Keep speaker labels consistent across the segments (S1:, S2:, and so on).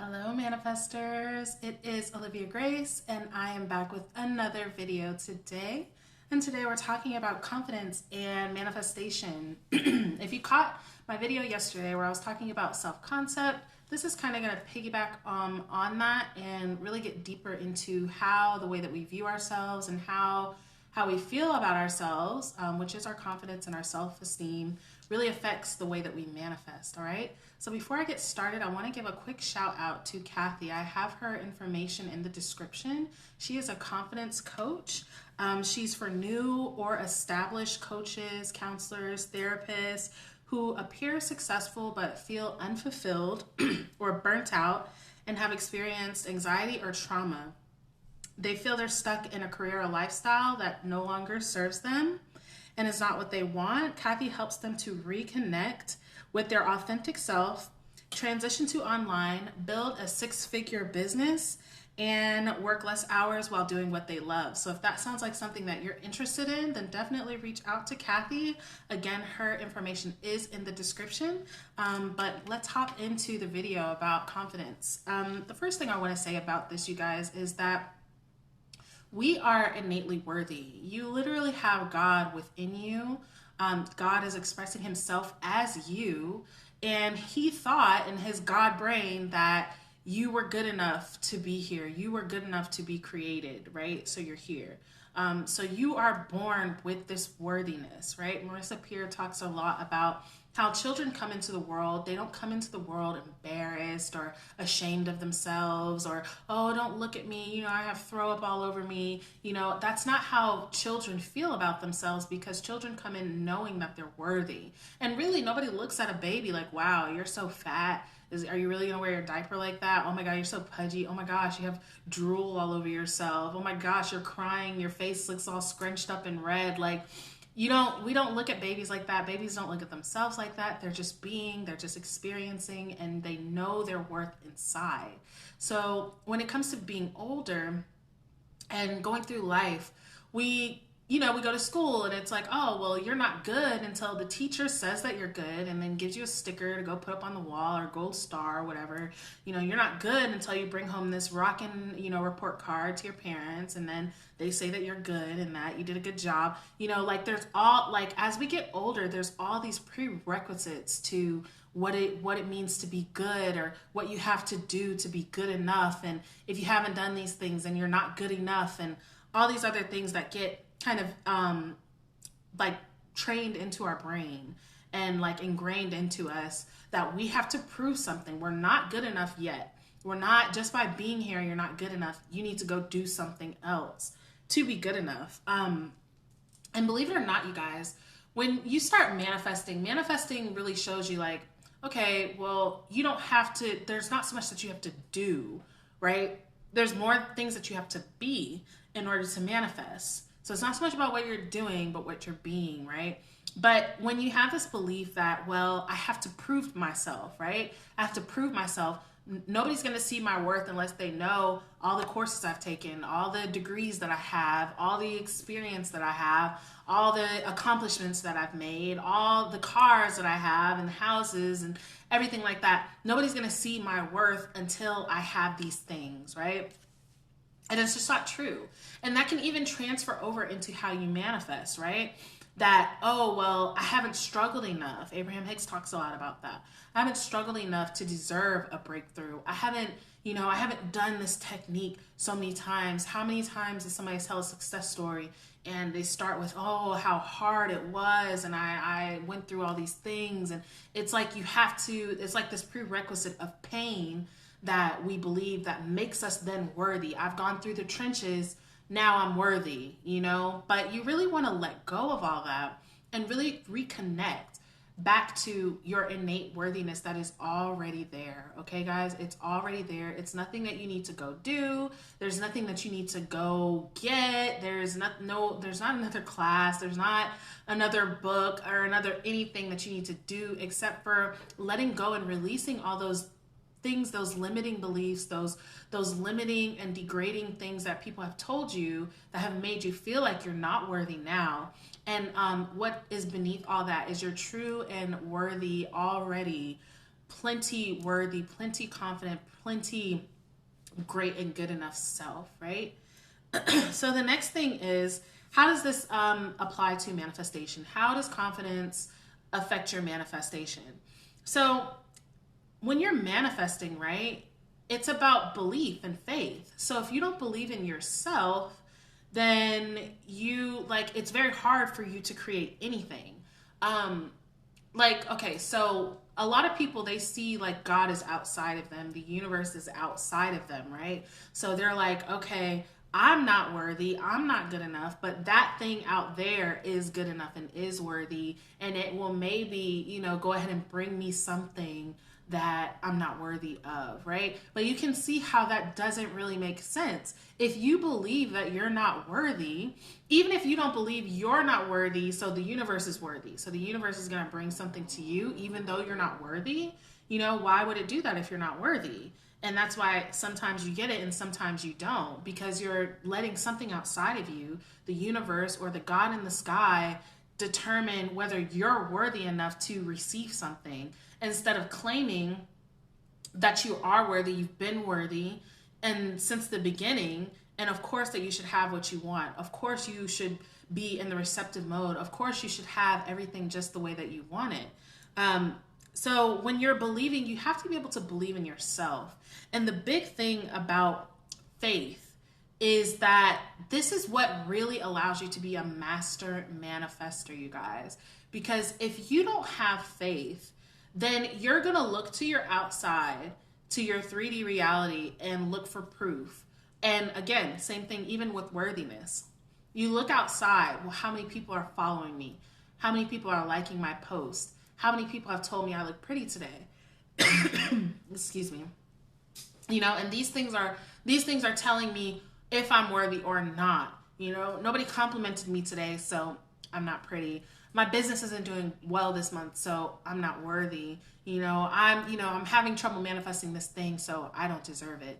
S1: Hello, manifestors. It is Olivia Grace, and I am back with another video today. And today we're talking about confidence and manifestation. If you caught my video yesterday where I was talking about self-concept, this is kind of going to piggyback on that and really get deeper into how the way that we view ourselves and how we feel about ourselves, which is our confidence and our self-esteem, really affects the way that we manifest, all right? So before I get started, I want to give a quick shout out to Kathy. I have her information in the description. She is a confidence coach. She's for new or established coaches, counselors, therapists who appear successful but feel unfulfilled or burnt out and have experienced anxiety or trauma. They feel they're stuck in a career or lifestyle that no longer serves them and is not what they want. Kathy helps them to reconnect with their authentic self, transition to online, build a six-figure business, and work less hours while doing what they love. So if that sounds like something that you're interested in, then definitely reach out to Kathy. Again, her information is in the description. But let's hop into the video about confidence. The first thing I want to say about this, you guys, is that we are innately worthy. You literally have God within you. God is expressing himself as you, and he thought in his God brain that you were good enough to be here. You were good enough to be created, right? So you're here. So you are born with this worthiness, right? Marissa Peer talks a lot about how children come into the world. They don't come into the world embarrassed or ashamed of themselves or, oh, don't look at me, I have throw up all over me. That's not how children feel about themselves, because children come in knowing that they're worthy. And really, nobody looks at a baby like, wow, you're so fat. Are you really gonna wear your diaper like that? Oh my God, you're so pudgy. Oh my gosh, you have drool all over yourself. Oh my gosh, you're crying. Your face looks all scrunched up and red. Like, we don't look at babies like that. Babies don't look at themselves like that. They're just they're just experiencing, and they know their worth inside. So when it comes to being older and going through life, we go to school and it's like, oh, well, you're not good until the teacher says that you're good and then gives you a sticker to go put up on the wall or gold star or whatever. You're not good until you bring home this rockin', report card to your parents, and then they say that you're good and that you did a good job. There's all, as we get older, there's all these prerequisites to what it means to be good, or what you have to do to be good enough. And if you haven't done these things, then you're not good enough, and all these other things that get kind of trained into our brain and ingrained into us, that we have to prove something. We're not good enough yet. We're not, just by being here, you're not good enough. You need to go do something else to be good enough. And believe it or not, you guys, when you start manifesting really shows you okay, well, you don't have to, there's not so much that you have to do, right? There's more things that you have to be in order to manifest. So it's not so much about what you're doing, but what you're being, right? But when you have this belief that, well, I have to prove myself, right? I have to prove myself. Nobody's going to see my worth unless they know all the courses I've taken, all the degrees that I have, all the experience that I have, all the accomplishments that I've made, all the cars that I have and houses and everything like that. Nobody's going to see my worth until I have these things, right? And it's just not true. And that can even transfer over into how you manifest, right? That, oh, well, I haven't struggled enough. Abraham Hicks talks a lot about that. I haven't struggled enough to deserve a breakthrough. I haven't done this technique so many times. How many times does somebody tell a success story and they start with, oh, how hard it was, and I went through all these things. And it's like it's like this prerequisite of pain that we believe that makes us then worthy. I've gone through the trenches, now I'm worthy, But you really want to let go of all that and really reconnect back to your innate worthiness that is already there. Okay, guys, it's already there. It's nothing that you need to go do. There's nothing that you need to go get. There's not another class. There's not another book or another anything that you need to do, except for letting go and releasing all those things, those limiting beliefs, those limiting and degrading things that people have told you that have made you feel like you're not worthy now. And what is beneath all that is you're true and worthy already plenty worthy, plenty confident, plenty great and good enough self, right? So the next thing is, how does this apply to manifestation? How does confidence affect your manifestation? So when you're manifesting, right, it's about belief and faith. So if you don't believe in yourself, then it's very hard for you to create anything. Okay, so a lot of people, they see like God is outside of them, the universe is outside of them, right? So they're like, okay, I'm not worthy, I'm not good enough, but that thing out there is good enough and is worthy, and it will maybe, go ahead and bring me something that I'm not worthy of, right? But you can see how that doesn't really make sense. If you believe that you're not worthy, even if you don't believe you're not worthy, so the universe is worthy. So the universe is going to bring something to you, even though you're not worthy. Why would it do that if you're not worthy? And that's why sometimes you get it and sometimes you don't, because you're letting something outside of you, the universe or the God in the sky, determine whether you're worthy enough to receive something, instead of claiming that you are worthy, you've been worthy, and since the beginning, and of course that you should have what you want. Of course you should be in the receptive mode. Of course you should have everything just the way that you want it. So when you're believing, you have to be able to believe in yourself. And the big thing about faith is that this is what really allows you to be a master manifester, you guys. Because if you don't have faith, then you're going to look to your outside, to your 3D reality, and look for proof. And again, same thing even with worthiness. You look outside, well, how many people are following me? How many people are liking my post? How many people have told me I look pretty today? Excuse me. And these things are telling me if I'm worthy or not. Nobody complimented me today, so I'm not pretty. My business isn't doing well this month, so I'm not worthy. I'm having trouble manifesting this thing, so I don't deserve it.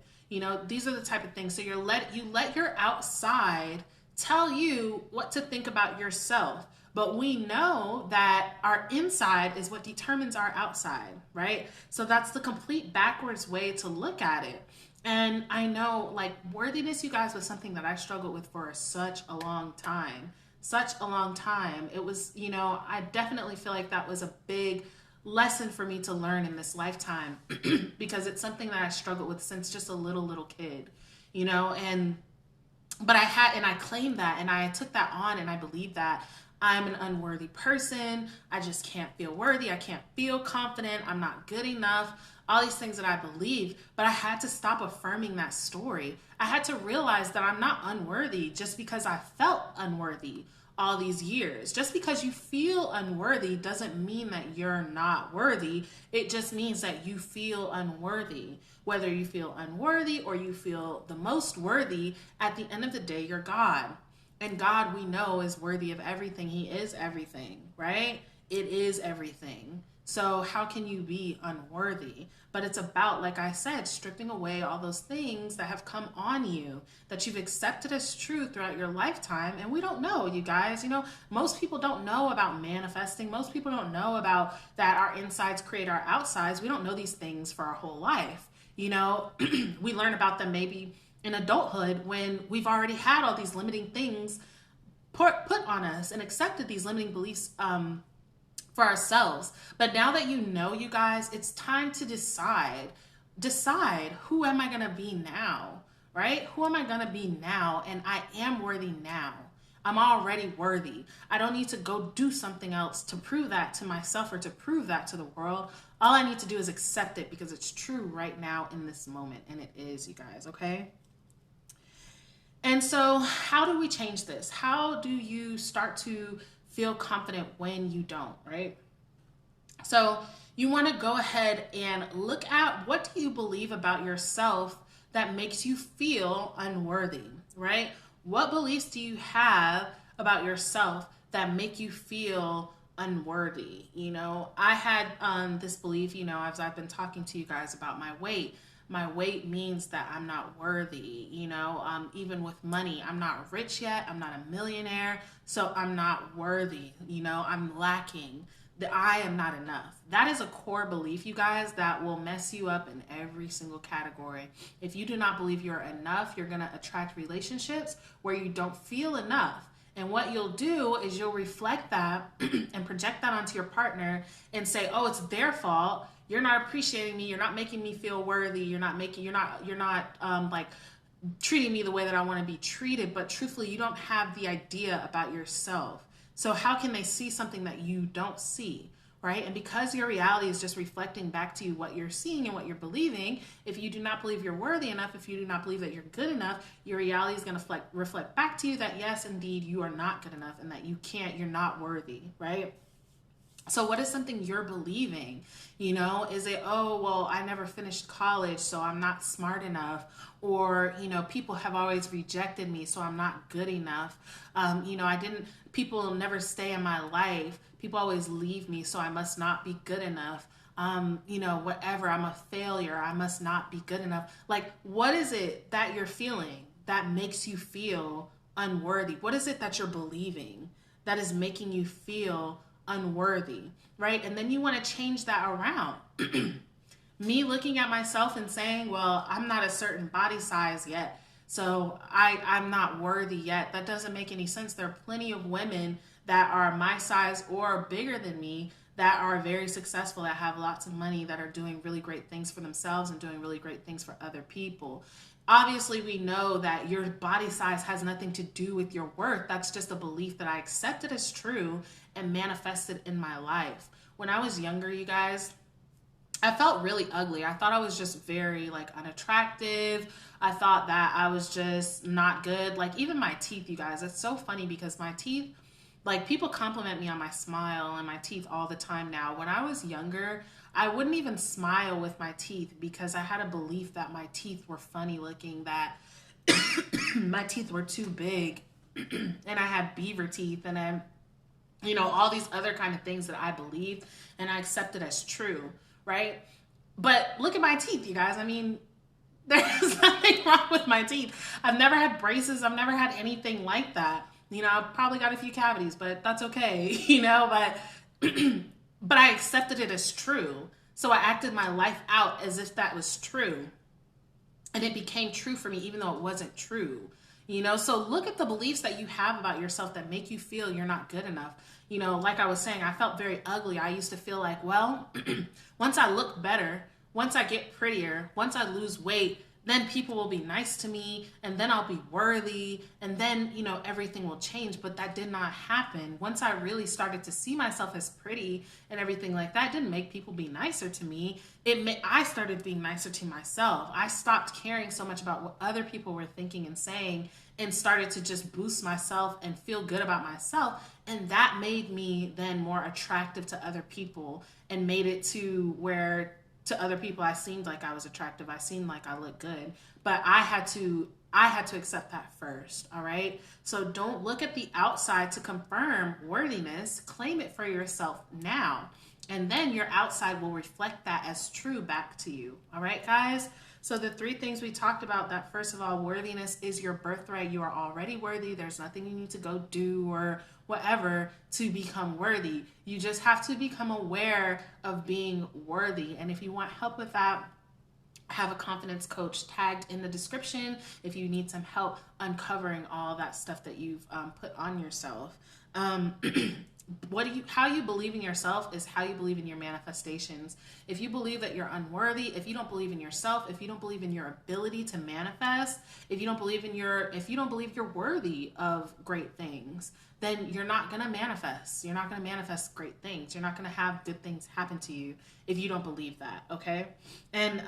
S1: These are the type of things. So you let your outside tell you what to think about yourself. But we know that our inside is what determines our outside, right? So that's the complete backwards way to look at it. And I know, worthiness, you guys, was something that I struggled with for such a long time. It was, I definitely feel like that was a big lesson for me to learn in this lifetime because it's something that I struggled with since just a little kid, but I claimed that, and I took that on, and I believed that I'm an unworthy person. I just can't feel worthy. I can't feel confident. I'm not good enough. All these things that I believe, but I had to stop affirming that story. I had to realize that I'm not unworthy just because I felt unworthy all these years. Just because you feel unworthy doesn't mean that you're not worthy. It just means that you feel unworthy. Whether you feel unworthy or you feel the most worthy, at the end of the day, you're God. And God, we know, is worthy of everything. He is everything, right? It is everything. So how can you be unworthy? But it's about, like I said, stripping away all those things that have come on you, that you've accepted as true throughout your lifetime. And we don't know, you guys. Most people don't know about manifesting. Most people don't know about that our insides create our outsides. We don't know these things for our whole life. We learn about them maybe in adulthood when we've already had all these limiting things put on us and accepted these limiting beliefs for ourselves. But now that you guys, it's time to decide who am I going to be now, right? Who am I going to be now? And I am worthy now. I'm already worthy. I don't need to go do something else to prove that to myself or to prove that to the world. All I need to do is accept it because it's true right now in this moment. And it is, you guys, okay? And so how do we change this? How do you start to feel confident when you don't, right? So you want to go ahead and look at, what do you believe about yourself that makes you feel unworthy, right? What beliefs do you have about yourself that make you feel unworthy? I had this belief, as I've been talking to you guys about my weight. My weight means that I'm not worthy, even with money. I'm not rich yet. I'm not a millionaire. So I'm not worthy. I'm lacking. that I am not enough. That is a core belief, you guys, that will mess you up in every single category. If you do not believe you're enough, you're going to attract relationships where you don't feel enough. And what you'll do is you'll reflect that and project that onto your partner and say, oh, it's their fault. You're not appreciating me. You're not making me feel worthy. You're not like treating me the way that I want to be treated. But truthfully, you don't have the idea about yourself. So how can they see something that you don't see, right? And because your reality is just reflecting back to you what you're seeing and what you're believing, if you do not believe you're worthy enough, if you do not believe that you're good enough, your reality is going to reflect back to you that yes, indeed, you are not good enough and that you're not worthy, right? So what is something you're believing? Is it, oh, well, I never finished college, so I'm not smart enough. Or, people have always rejected me, so I'm not good enough. People never stay in my life. People always leave me, so I must not be good enough. Whatever, I'm a failure. I must not be good enough. Like, what is it that you're feeling that makes you feel unworthy? What is it that you're believing that is making you feel unworthy, right? And then you want to change that around. Me looking at myself and saying, well, I'm not a certain body size yet, so I'm not worthy yet. That doesn't make any sense. There are plenty of women that are my size or bigger than me that are very successful, that have lots of money, that are doing really great things for themselves and doing really great things for other people. Obviously, we know that your body size has nothing to do with your worth. That's just a belief that I accepted as true and manifested in my life. When I was younger, you guys, I felt really ugly. I thought I was just very unattractive. I thought that I was just not good. Like even my teeth, you guys, it's so funny because my teeth, people compliment me on my smile and my teeth all the time now. When I was younger, I wouldn't even smile with my teeth because I had a belief that my teeth were funny looking, that my teeth were too big and I had beaver teeth and all these other kind of things that I believed and I accepted as true, right? But look at my teeth, you guys. I mean, there's nothing wrong with my teeth. I've never had braces. I've never had anything like that. I've probably got a few cavities, but that's okay, but I accepted it as true. So I acted my life out as if that was true. And it became true for me, even though it wasn't true. So look at the beliefs that you have about yourself that make you feel you're not good enough. Like I was saying, I felt very ugly. I used to feel like, well, once I look better, once I get prettier, once I lose weight, then people will be nice to me and then I'll be worthy and then, everything will change. But that did not happen. Once I really started to see myself as pretty and everything like that, it didn't make people be nicer to me. I started being nicer to myself. I stopped caring so much about what other people were thinking and saying and started to just boost myself and feel good about myself. And that made me then more attractive to other people and made it to where to other people I seemed like I was attractive. I seemed like I looked good, but I had to accept that first. All right. So don't look at the outside to confirm worthiness. Claim it for yourself now. And then your outside will reflect that as true back to you. All right, guys. So the 3 things we talked about, that first of all, worthiness is your birthright. You are already worthy. There's nothing you need to go do or whatever to become worthy. You just have to become aware of being worthy. And if you want help with that, I have a confidence coach tagged in the description if you need some help uncovering all that stuff that you've put on yourself. How you believe in yourself is how you believe in your manifestations. If you believe that you're unworthy, if you don't believe in yourself, if you don't believe in your ability to manifest, if you don't believe you're worthy of great things, then you're not going to manifest. You're not going to manifest great things. You're not going to have good things happen to you if you don't believe that, okay? And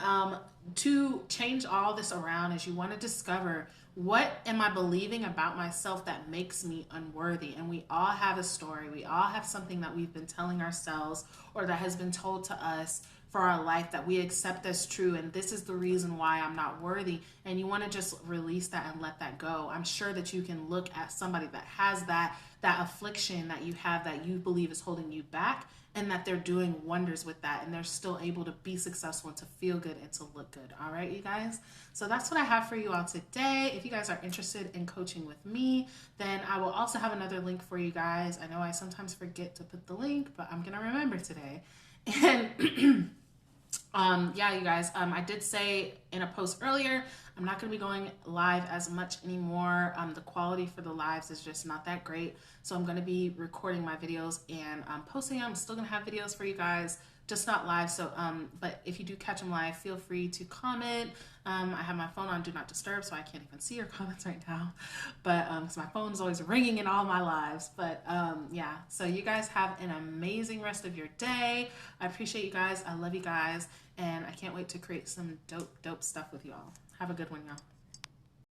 S1: to change all this around is you want to discover, what am I believing about myself that makes me unworthy? And we all have a story. We all have something that we've been telling ourselves or that has been told to us for our life that we accept as true. And this is the reason why I'm not worthy. And you want to just release that and let that go. I'm sure that you can look at somebody that has that affliction that you have that you believe is holding you back and that they're doing wonders with that, and they're still able to be successful and to feel good and to look good. All right, you guys. So that's what I have for you all today. If you guys are interested in coaching with me, then I will also have another link for you guys. I know I sometimes forget to put the link, but I'm gonna remember today. And yeah, you guys, I did say in a post earlier, I'm not going to be going live as much anymore. The quality for the lives is just not that great. So I'm going to be recording my videos and posting them. I'm still going to have videos for you guys, just not live. So, but if you do catch them live, feel free to comment. I have my phone on Do Not Disturb, so I can't even see your comments right now. But because my phone is always ringing in all my lives. But yeah, so you guys have an amazing rest of your day. I appreciate you guys. I love you guys. And I can't wait to create some dope stuff with y'all. Have a good one, y'all.